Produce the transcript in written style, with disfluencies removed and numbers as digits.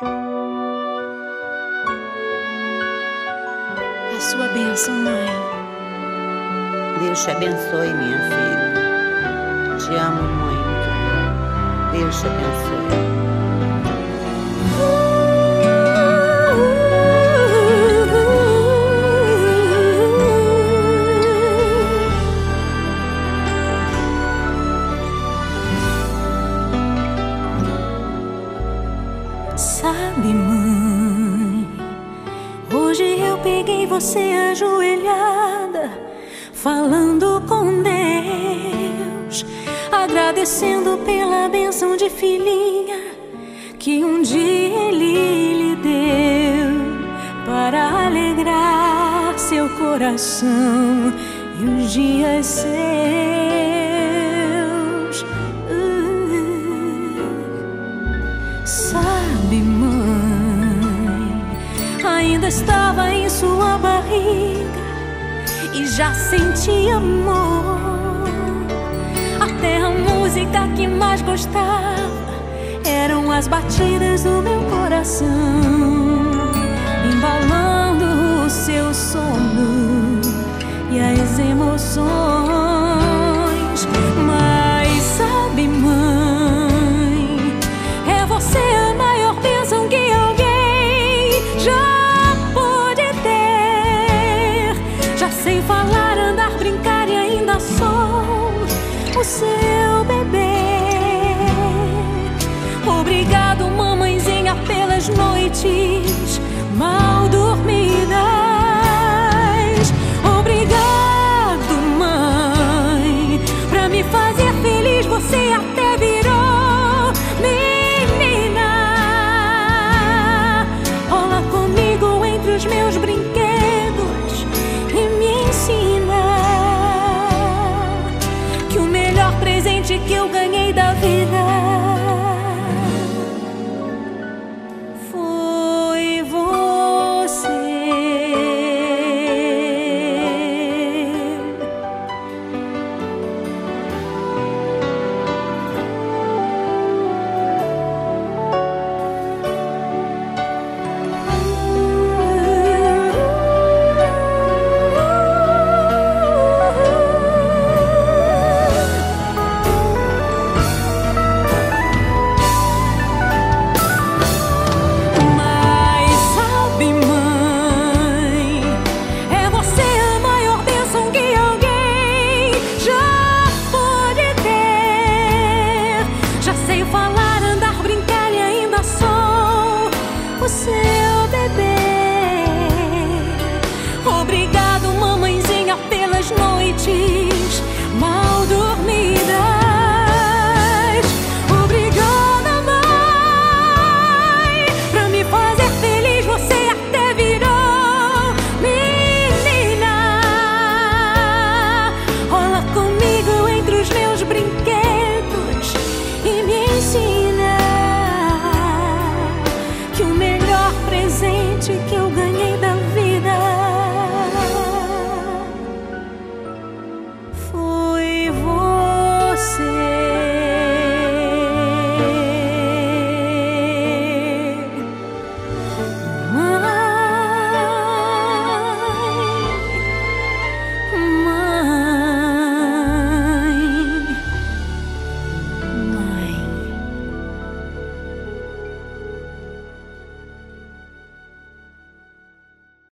A sua bênção, mãe. Deus te abençoe, minha filha. Te amo muito. Deus te abençoe. Sabe, mãe, hoje eu peguei você ajoelhada, falando com Deus, agradecendo pela bênção de filhinha que um dia Ele lhe deu, para alegrar seu coração e os dias seus. Sabe, mãe, ainda estava em sua barriga e já sentia amor. Até a música que mais gostava eram as batidas do meu coração, embalando o seu sono e as emoções. Mas sabe, mãe, é você a maior bênção que alguém já pôde ter. Já sei falar, andar, brincar e ainda sou o seu bebê. Obrigado, mamãezinha, pelas noites mal dormidas. Obrigado, mãe, pra me fazer feliz. Você até virou menina. Rola comigo entre os meus brinquedos e me ensina que o melhor presente que eu ganhei da vida foi você. Sei falar, andar, brincar e ainda sou o seu